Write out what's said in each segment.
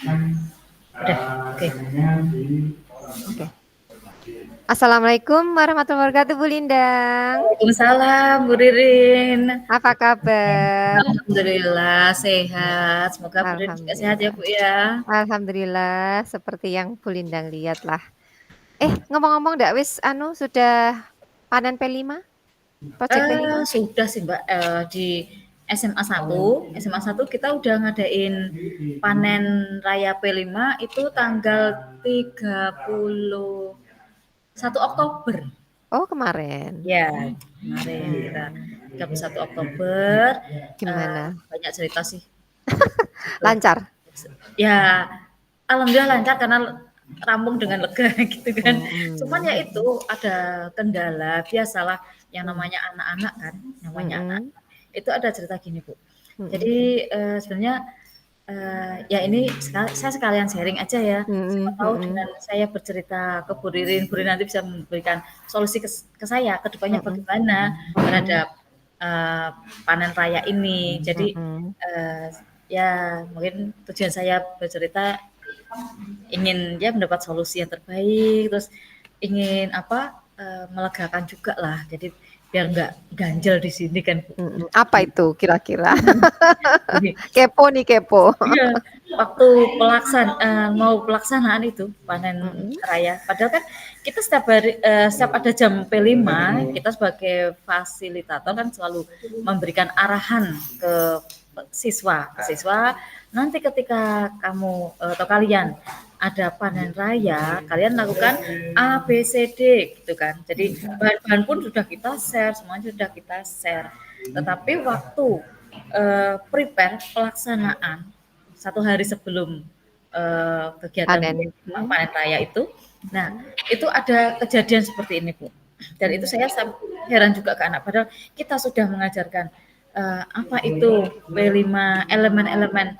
Udah, oke. Oke. Assalamualaikum warahmatullahi wabarakatuh, Bu Lindang. Waalaikumsalam, Bu Ririn. Apa kabar? Alhamdulillah sehat. Semoga Bu Ririn juga sehat ya, Alhamdulillah. Bu, ya. Alhamdulillah seperti yang Bu Lindang lihat lah. Ngomong-ngomong ndak wis sudah panen P5? Project P5? Sudah sih, Mbak, di SMA 1 kita udah ngadain panen raya P5 itu tanggal 31 Oktober. Oh, kemarin. Ya, kemarin kita Hmm, 31 Oktober, gimana? banyak cerita sih. Gitu. Lancar? Ya, alhamdulillah lancar karena rampung dengan lega gitu kan. Cuman ya Mhm. itu ada kendala, biasalah yang Mmm, namanya anak-anak kan, namanya anak mhm, itu ada cerita gini, Bu. mhm, Jadi, sebenarnya, ya ini saya sekalian sharing aja ya, siapa mhm, tahu mhm, dengan saya bercerita ke Bu Ririn nanti bisa memberikan solusi ke saya, ke depannya mhm, bagaimana mhm, terhadap, eee, panen raya ini. Jadi, mhm. eee, ya mungkin tujuan saya bercerita ingin ya mendapat solusi yang terbaik, terus ingin apa, melegakan juga lah. Jadi biar nggak ganjel di sini kan, Bu. Apa itu kira-kira? Jadi Kepo nih, kepo. iya, waktu mau pelaksanaan itu panen Mhm, raya, padahal kan kita setiap ada jam P5, kita sebagai fasilitator kan selalu memberikan arahan ke siswa, nanti ketika kamu, atau kalian ada panen raya, kalian lakukan A, B, C, D gitu kan. Jadi bahan-bahan pun sudah kita share, semuanya sudah kita share. Tetapi waktu, prepare pelaksanaan 1 hari sebelum, kegiatan panen. panen raya itu. Nah, itu ada kejadian seperti ini, Bu. Dan itu Mhm. saya heran juga ke anak, padahal kita sudah mengajarkan, apa itu P5, elemen-elemen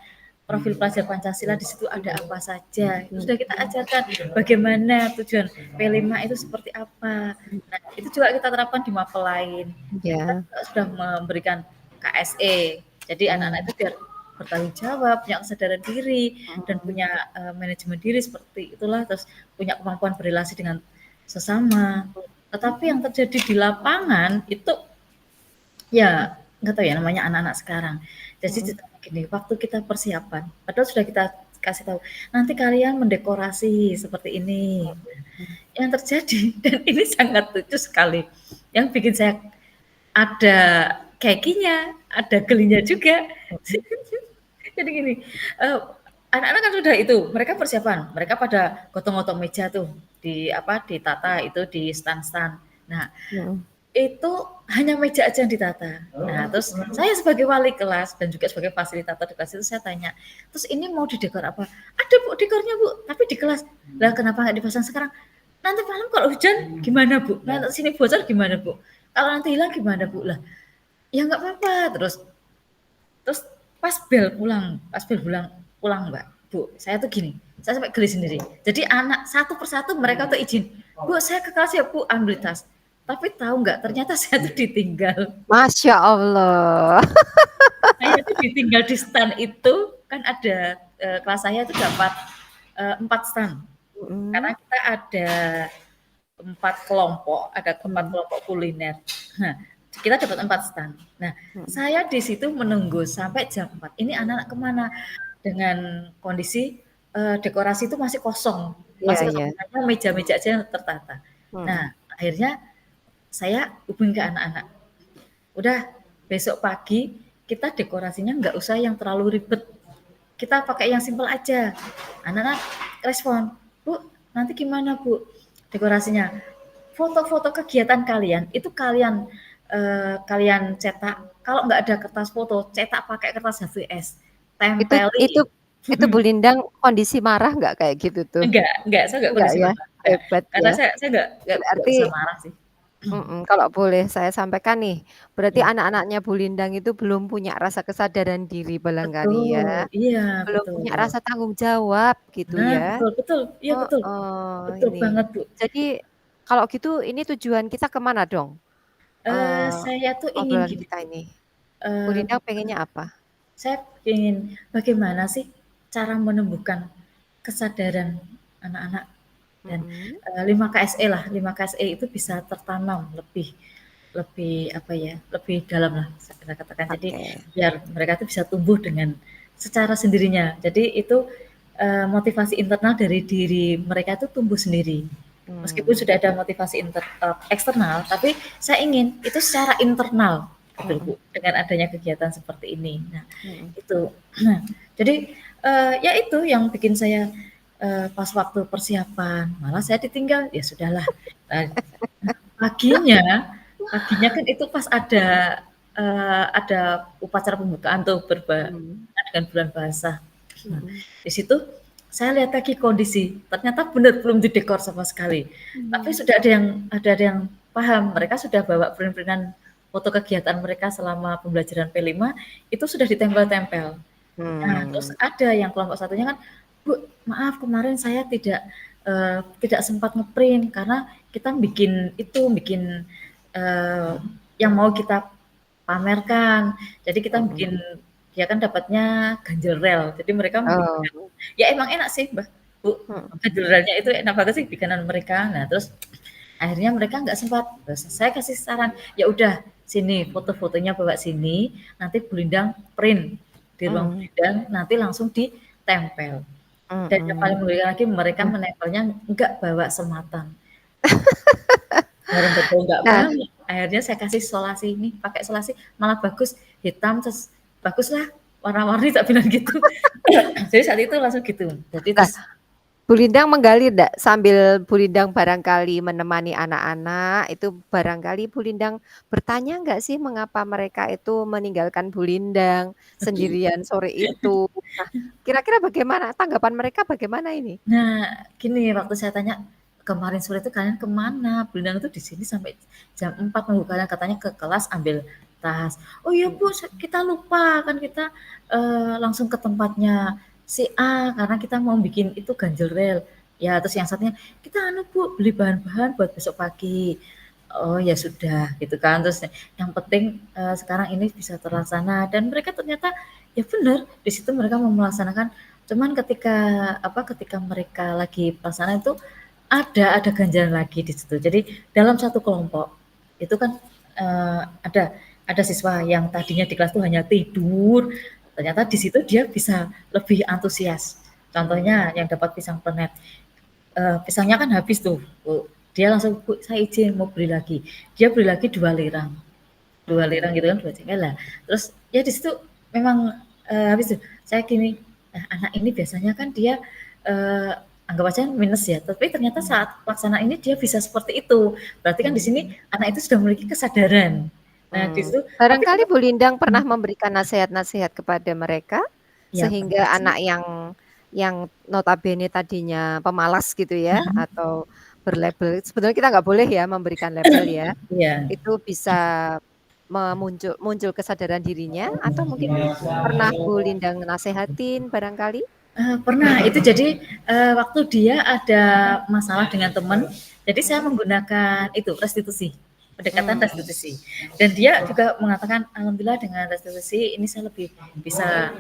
profil pelajar Pancasila, di situ ada apa saja. Itu Mhm, sudah kita ajarkan bagaimana tujuan P5 itu seperti apa. Nah, itu juga kita terapkan di mapel lain. Kita iya, juga sudah memberikan KSE. Jadi anak-anak mmm, itu biar bertanggung jawab, punya kesadaran diri, dan mhm, punya manajemen diri seperti itulah, terus punya kemampuan berrelasi dengan sesama. Tetapi yang terjadi di lapangan itu ya nggak tahu ya namanya anak-anak sekarang. Jadi mhm, ceritanya gini, waktu kita persiapan, padahal sudah kita kasih tahu, nanti kalian mendekorasi seperti ini. mhm, Yang terjadi dan ini sangat lucu sekali. Yang bikin saya ada kekinya, ada gelinya juga. mhm, Jadi gini, eee, anak-anak kan sudah itu, mereka persiapan, mereka pada gotong-gotong meja tuh, ditata itu di stan-stan. Nah, mhm, itu hanya meja aja yang ditata. Nah, terus saya sebagai wali kelas dan juga sebagai fasilitator di kelas itu saya tanya, "Terus ini mau didekor apa?" "Ada Bu, dekornya Bu, tapi di kelas." "Lah kenapa nggak dipasang sekarang?" "Nanti malam kalau hujan gimana Bu? Nanti sini bocor gimana Bu? Kalau nanti hilang gimana Bu?" Lah, ya nggak apa-apa. Terus pas bel pulang pulang Mbak, Bu, saya tuh gini, saya sampai geli sendiri. Jadi anak satu persatu mereka tuh izin, "Bu, saya ke kelas ya Bu, ambil tas." Tapi tahu nggak, ternyata saya tuh ditinggal. Masya Allah. Saya tuh ditinggal di stand itu, kan ada, kelas saya itu dapat, 4 stand. Karena Mhm, kita ada 4 mmm, kelompok kuliner. Nah, kita dapat 4 stand. Nah, mhm, saya di situ menunggu sampai jam 4. Ini anak-anak kemana? Dengan kondisi, dekorasi itu iya, masih iya, kosong, hanya meja-meja aja yang tertata. mhm, Nah, akhirnya saya hubungi ke anak-anak, "Udah, besok pagi kita dekorasinya nggak usah yang terlalu ribet, kita pakai yang simpel aja." Anak-anak respon, "Bu, nanti gimana Bu dekorasinya?" Foto-foto kegiatan kalian, itu kalian cetak, kalau nggak ada kertas foto, cetak pakai kertas HVS, itu itu tempeli. itu Bu Lindang kondisi marah nggak kayak gitu tuh? Enggak, saya nggak Enggak kondisi ya? marah, enggak. Hebat Karena ya. saya nggak Berarti bisa marah sih. kalau boleh saya sampaikan nih, berarti Iya, anak-anaknya Bu Lindang itu belum punya rasa kesadaran diri barangkali ya, betul, iya belum betul. punya rasa tanggung jawab gitu Nah, ya. betul betul, iya betul, betul Ini. banget, Bu. Jadi kalau gitu ini tujuan kita ke mana dong, Saya tuh ingin obrolan gini, kita ini? Bu eee, Lindang pengennya apa? saya ingin bagaimana sih cara menumbuhkan kesadaran anak-anak dan, Mhm. 5 KSE lah, 5 KSE itu bisa tertanam lebih lebih apa ya, lebih dalam lah kita katakan. Jadi Oke. biar mereka tuh bisa tumbuh dengan secara sendirinya. Jadi itu, motivasi internal dari diri mereka itu tumbuh sendiri. Meskipun Mmm. sudah ada motivasi eksternal, tapi saya ingin itu secara internal gitu, Bu, Mhm. dengan adanya kegiatan seperti ini. Nah, Mhm. itu. Nah, jadi, ya itu yang bikin saya, pas waktu persiapan, malah saya ditinggal, ya sudahlah. Nah, paginya paginya kan itu pas ada upacara pembukaan tuh Mhm. dengan bulan bahasa. Nah, Mhm. di situ saya lihat lagi kondisi, ternyata benar belum didekor sama sekali. Tapi Mmm. sudah ada yang paham, mereka sudah bawa print-printan foto kegiatan mereka selama pembelajaran P5 itu sudah ditempel-tempel. Nah, terus Mmm. ada yang kelompok satunya kan, "Bu, maaf kemarin saya tidak sempat nge-print karena kita bikin, eee, yang mau kita pamerkan. Jadi kita Mhm. bikin dia kan dapatnya ganjil rel, jadi mereka bikin Oh. ya emang enak sih, Bu, Mhm. ganjil relnya itu enak banget sih bikinan mereka. Nah, terus akhirnya mereka nggak sempat, terus saya kasih saran, "Ya udah, sini foto-fotonya bawa sini, nanti Bu Lindang print di ruang Bu Mmm. Lindang, nanti langsung ditempel." Dan yang paling Mhm. mengerikan lagi mereka Nah menempelnya nggak bawa sematan. Bareng betul nggak nah, bawa, akhirnya saya kasih solasi, "Nih pakai solasi malah bagus, hitam terus baguslah, warna-warni," tak bilang gitu. Jadi saat itu langsung gitu. Jadi nah, terus Bu Lindang menggali ndak sambil Bu Lindang barangkali menemani anak-anak, itu barangkali Bu Lindang bertanya nggak sih mengapa mereka itu meninggalkan Bu Lindang sendirian sore itu? Nah, kira-kira bagaimana? Tanggapan mereka bagaimana ini? nah, gini, waktu saya tanya, "Kemarin sore itu kalian kemana?" Bu Lindang itu di sini sampai jam 4 nunggu kalian, katanya ke kelas ambil tas. "Oh iya Bu, Mhm. kita lupa, kan kita, langsung ke tempatnya si A, karena kita mau bikin itu ganjil rel." Ya, terus yang satunya, "Kita anu Bu, beli bahan-bahan buat besok pagi." Oh ya sudah, gitu kan. Terus yang penting, sekarang ini bisa terlaksana dan mereka ternyata ya benar, di situ mereka mau melaksanakan. Cuman ketika mereka lagi pelaksanaan itu ada ganjalan lagi di situ. Jadi dalam satu kelompok itu kan, ada siswa yang tadinya di kelas itu hanya tidur, ternyata di situ dia bisa lebih antusias. Mmm. Contohnya yang dapat pisang planet, pisangnya kan habis tuh, Bu, dia langsung, "Bu, saya izin mau beli lagi." Dia beli lagi 2 lirang. 2 lirang Mmm. gitu kan, 2 jengkal lah. Terus ya di situ memang, habis itu saya gini, "Nah, anak ini biasanya kan dia, eee, anggap aja minus ya, tapi ternyata Mmm. saat pelaksanaan ini dia bisa seperti itu. Berarti kan di Mmm. sini anak itu sudah memiliki kesadaran." Nah, di Mmm, situ tapi barangkali tetap Bu Lindang pernah mhm, memberikan nasihat-nasihat kepada mereka, ya pernah sehingga sih. anak yang notabene tadinya pemalas gitu ya, Mhm, atau berlabel sebenarnya kita nggak boleh ya memberikan label ya, iya. itu bisa muncul kesadaran dirinya atau mungkin pernah Bu Lindang nasehatin barangkali? Pernah, itu jadi, waktu dia ada masalah dengan teman, jadi saya Mhm. menggunakan itu, restitusi, pendekatan Mmm. restitusi. Dan dia juga mengatakan, "Alhamdulillah dengan restitusi ini saya lebih bisa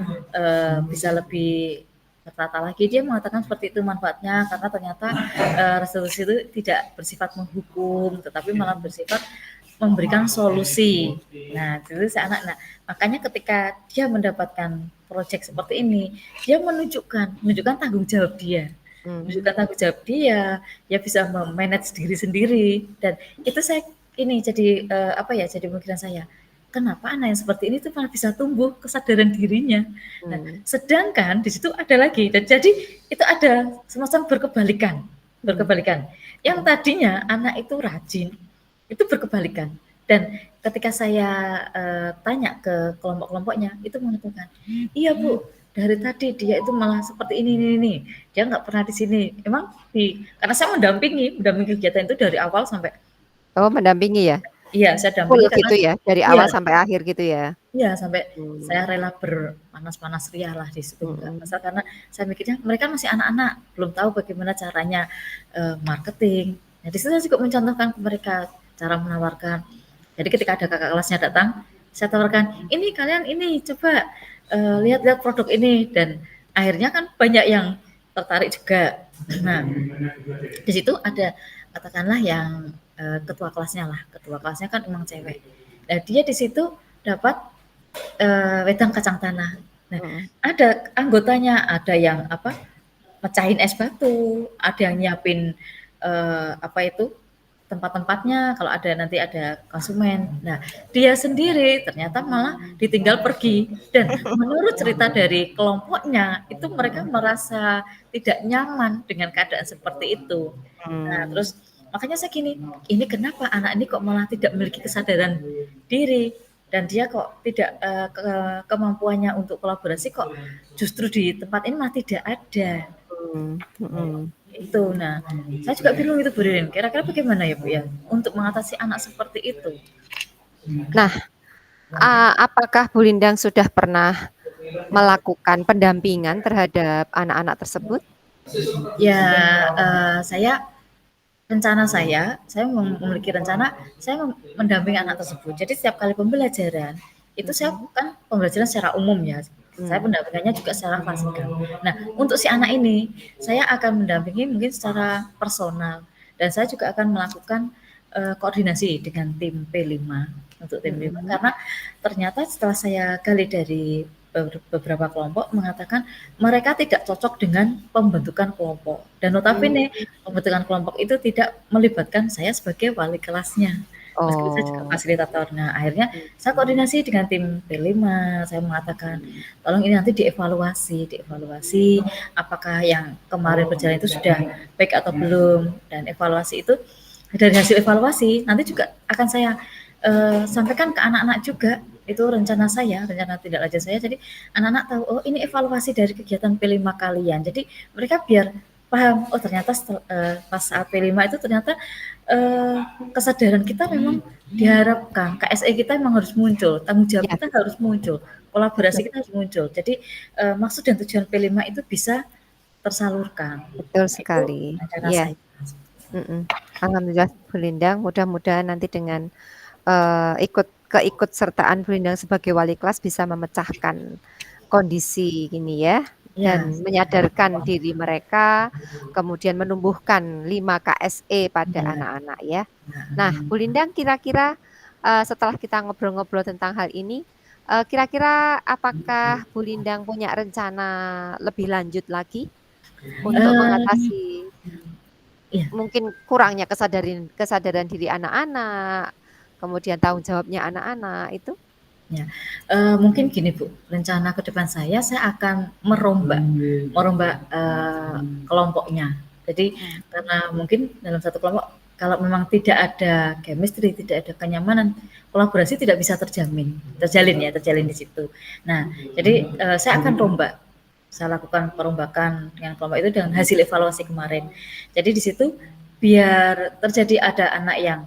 lebih tertata lagi." Dia mengatakan seperti itu manfaatnya, karena ternyata, restitusi itu tidak bersifat menghukum, tetapi malah bersifat memberikan solusi. Nah, itu si anak. Nah, makanya ketika dia mendapatkan proyek seperti ini, dia menunjukkan tanggung jawab dia. Mmm. Menunjukkan tanggung jawab dia, dia bisa me-manage diri sendiri dan itu saya ini jadi, jadi pemikiran saya, kenapa anak yang seperti ini tuh malah bisa tumbuh kesadaran dirinya. Nah, Mmm. sedangkan di situ ada lagi dan jadi itu ada semacam berkebalikan Mhm. berkebalikan. Yang Mhm. tadinya anak itu rajin, itu berkebalikan dan ketika saya, tanya ke kelompok-kelompoknya, itu mengatakan, "Iya Bu, dari tadi dia itu malah seperti ini, dia nggak pernah di sini." Emang karena saya mendampingi kegiatan itu dari awal sampai Oh, mendampingi ya? iya, saya Full dampingi karena gitu ya, dari iya awal sampai akhir gitu ya? iya, sampai saya Mmm. rela berpanas-panas riah lah di situ, Mbak. Mhm. Pasal karena saya mikirnya mereka masih anak-anak, belum tahu bagaimana caranya, marketing. Nah, di situ saya juga mencontohkan ke mereka cara menawarkan. Jadi ketika ada kakak kelasnya datang, saya tawarkan, "Ini kalian ini coba, lihat-lihat produk ini." Dan akhirnya kan banyak yang tertarik juga. Nah, di situ ada katakanlah yang ketua kelasnya kan emang cewek. Nah, dia di situ dapat wedang kacang tanah. Nah, ada anggotanya, ada yang apa mecahin es batu, ada yang nyiapin apa itu tempat-tempatnya kalau ada nanti ada konsumen. Nah, dia sendiri ternyata malah ditinggal pergi dan menurut cerita dari kelompoknya itu mereka merasa tidak nyaman dengan keadaan seperti itu. Nah, Hmm. terus makanya saya gini, ini kenapa anak ini kok malah tidak memiliki kesadaran diri dan dia kok tidak kemampuannya untuk kolaborasi kok justru di tempat ini malah tidak ada. Mhm. Itu. Nah, saya juga bingung itu Bu Ririn, kira-kira bagaimana ya Bu ya, untuk mengatasi anak seperti itu? Nah, apakah Bu Lindang sudah pernah melakukan pendampingan terhadap anak-anak tersebut? Ya, saya memiliki rencana saya mendampingi anak tersebut. Jadi setiap kali pembelajaran, itu saya Mhm. bukan pembelajaran secara umum ya, saya pendampingannya juga secara fasikal. Nah, untuk si anak ini, saya akan mendampingi mungkin secara personal dan saya juga akan melakukan, koordinasi dengan tim P5, untuk tim 5 Mhm. karena ternyata setelah saya gali dari beberapa kelompok mengatakan mereka tidak cocok dengan pembentukan kelompok dan notabene Mmm. pembentukan kelompok itu tidak melibatkan saya sebagai wali kelasnya, meskipun saya juga Oh. fasilitator. Nah, akhirnya saya Mhm. koordinasi dengan tim P5, saya mengatakan, "Tolong ini nanti dievaluasi apakah yang kemarin berjalan itu sudah baik atau belum." Dan evaluasi itu dari hasil evaluasi nanti juga akan saya, sampaikan ke anak-anak juga, itu rencana tidak lanjut saya, jadi anak-anak tahu, "Oh, ini evaluasi dari kegiatan P5 kalian." Jadi mereka biar paham, oh ternyata pas saat P5 itu ternyata eh, kesadaran kita memang diharapkan, KSE kita memang harus muncul, tanggung jawab Ya, kita harus muncul, kolaborasi betul kita harus muncul. Jadi maksud dan tujuan P5 itu bisa tersalurkan. betul Nah, itu sekali. rencana Iya, saya. mhm. Alhamdulillah Bu Lindang, mudah-mudahan nanti dengan, keikutsertaan Bu Lindang sebagai wali kelas bisa memecahkan kondisi ini ya, Ya, dan menyadarkan diri mereka, kemudian menumbuhkan 5 KSE pada ya. anak-anak ya. Nah, Nah, Bu Lindang kira-kira, setelah kita ngobrol-ngobrol tentang hal ini, kira-kira apakah Bu Lindang punya rencana lebih lanjut lagi untuk eh, mengatasi ya. mungkin kurangnya kesadaran diri anak-anak, kemudian tanggung jawabnya anak-anak itu? Ya, mungkin gini Bu, rencana ke depan saya akan merombak merombak, kelompoknya. Jadi Mhm. karena mungkin dalam satu kelompok kalau memang tidak ada chemistry, tidak ada kenyamanan, kolaborasi tidak bisa terjalin di situ. Nah, jadi, saya akan rombak, saya lakukan perombakan dengan kelompok itu dengan hasil evaluasi kemarin. Jadi di situ biar terjadi ada anak yang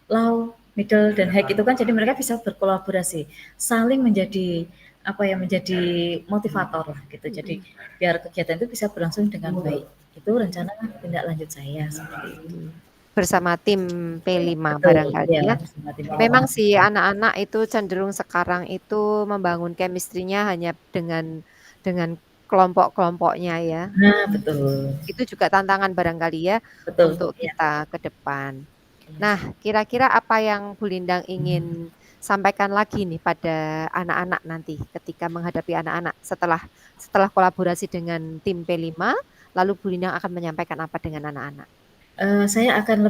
low, middle, dan high itu kan jadi mereka bisa berkolaborasi, saling menjadi apa ya, menjadi motivator lah gitu. Jadi Mhm. biar kegiatan itu bisa berlangsung dengan baik. Itu rencana tindak lanjut saya seperti itu. Mhm. Bersama tim P5 Betul, barangkali iya ya. bersama tim Lima. Memang sih anak-anak itu cenderung sekarang itu membangun chemistry-nya hanya dengan kelompok-kelompoknya ya. Nah, betul. Itu juga tantangan barangkali ya Betul, untuk iya. kita ke depan. Iya. Nah, kira-kira apa yang Bu Lindang ingin sampaikan lagi nih pada anak-anak nanti ketika menghadapi anak-anak setelah setelah kolaborasi dengan tim P5, lalu Bu Lindang akan menyampaikan apa dengan anak-anak? Saya akan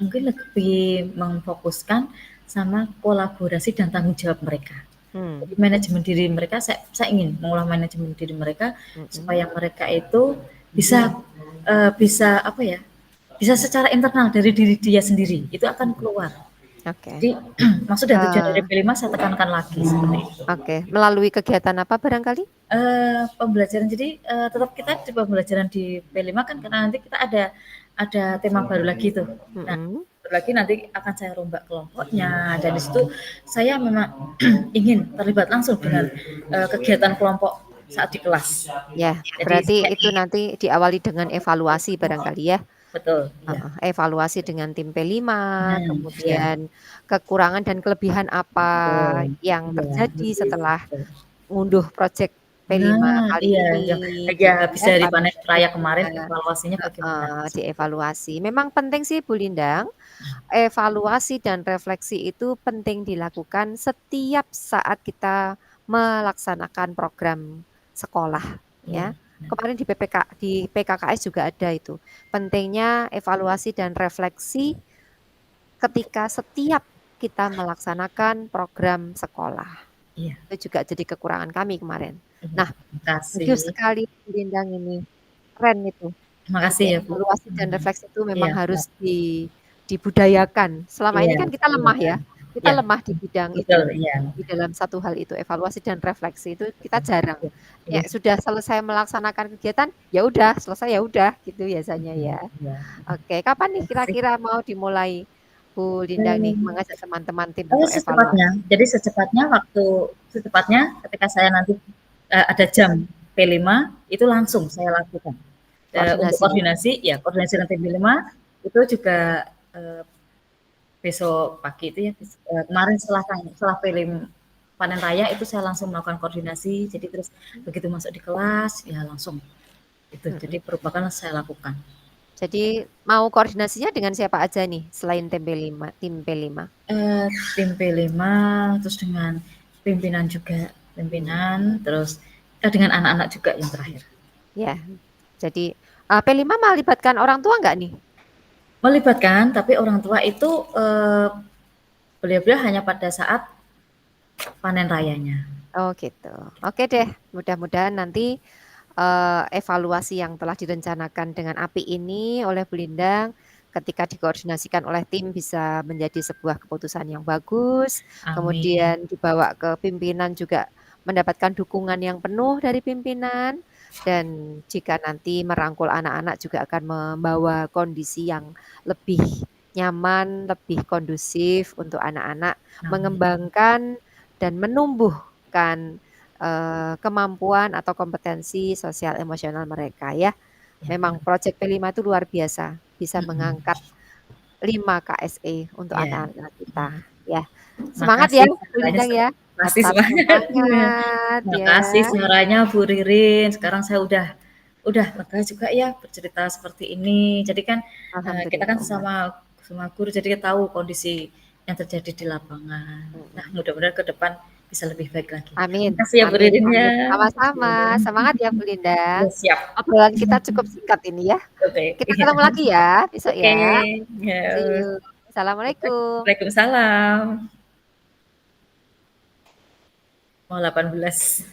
mungkin lebih memfokuskan sama kolaborasi dan tanggung jawab mereka. Hmm. Jadi manajemen diri mereka saya ingin mengolah manajemen diri mereka Mhm. supaya mereka itu bisa, bisa apa ya, bisa secara internal dari diri dia sendiri, itu akan Mhm. keluar. Oke. Jadi maksud dan tujuan dari Eee, P5 saya tekankan lagi seperti itu. oke. Melalui kegiatan apa barangkali? Pembelajaran jadi, tetap kita di pembelajaran di P5 kan karena nanti kita ada tema baru lagi tuh. Nah, Mhm. baru lagi nanti akan saya rombak kelompoknya dan di situ saya memang ingin terlibat langsung dengan, kegiatan kelompok saat di kelas. Ya, Jadi berarti saya itu nanti diawali dengan evaluasi barangkali ya? betul, iya. Heeh, evaluasi dengan tim P5, Nah, iya, kemudian kekurangan dan kelebihan apa betul. yang Iya, terjadi setelah betul. ngunduh project P5 Nah, kali iya, ini ya gitu bisa ya, dari kami panen raya kemarin juga evaluasinya bagaimana heeh, seperti itu. dievaluasi. Memang penting sih Bu Lindang, evaluasi dan refleksi itu penting dilakukan setiap saat kita melaksanakan program sekolah Iya, ya. benar. Kemarin di PKKS juga ada itu, pentingnya evaluasi dan refleksi ketika setiap kita melaksanakan program sekolah. Iya, Itu juga jadi kekurangan kami kemarin. iya, Nah, makasih. bagus sekali Bu Lindang ini, keren itu. Makasih Jadi ya, Bu. evaluasi dan Mhm. refleksi itu memang Iya, harus dibudayakan. Selama iya, ini kan kita lemah ya, kita iya, lemah di bidang betul, itu, iya. di dalam satu hal itu, evaluasi dan refleksi itu kita jarang. Iya, Ya iya, sudah selesai melaksanakan kegiatan, ya udah selesai ya udah gitu biasanya mhm, ya. iya. Oke, kapan nih Makasih. kira-kira mau dimulai Bu Lindang nih Mmm, mengajak teman-teman tim untuk secepatnya. evaluasi? Jadi secepatnya ketika saya nanti, ada jam P5 itu langsung saya lakukan. Untuk Koordinasi. koordinasi dengan tim P5 itu juga, eee, besok pagi itu ya, kemarin setelah panen raya itu saya langsung melakukan koordinasi, jadi terus begitu masuk di kelas, ya langsung itu, jadi Mhm. perubahan saya lakukan. Jadi mau koordinasinya dengan siapa aja nih selain tim P5? Eee, Tim P5, terus dengan pimpinan juga, terus, dengan anak-anak juga yang terakhir. Ya, jadi, P5 melibatkan orang tua nggak nih? Melibatkan, tapi orang tua itu, beliau-beliau hanya pada saat panen rayanya. Oh gitu. Oke deh, mudah-mudahan nanti, evaluasi yang telah direncanakan dengan apik ini oleh Bu Lindang, ketika dikoordinasikan oleh tim bisa menjadi sebuah keputusan yang bagus, Amin. kemudian dibawa ke pimpinan juga mendapatkan dukungan yang penuh dari pimpinan, dan jika nanti merangkul anak-anak juga akan membawa kondisi yang lebih nyaman, lebih kondusif untuk anak-anak, Amin. mengembangkan dan menumbuhkan, kemampuan atau kompetensi sosial emosional mereka ya. Ya, Memang Project P5 itu luar biasa, bisa mhm, mengangkat 5 KSE untuk iya, anak-anak kita ya. Semangat ya makasih Bu sarannya Lindang ya, makasih tetap semangat, iya. semangat Makasih ya. sarannya Bu Ririn, sekarang saya udah lega juga ya bercerita seperti ini. Jadi kan, kita kan Alhamdulillah, sesama sesama guru jadi tahu kondisi yang terjadi di lapangan. Nah, mhm. mudah-mudahan ke depan bisa lebih baik lagi. Amin Makasih ya Bu amin Ririn ya. amin, sama-sama, semangat ya Bu Lindang. Iya, siap. Obrolan kita cukup singkat ini ya. Oke, Kita iya. ketemu lagi ya besok Oke, ya. See ya. you. Assalamualaikum. Waalaikumsalam. Mau 18.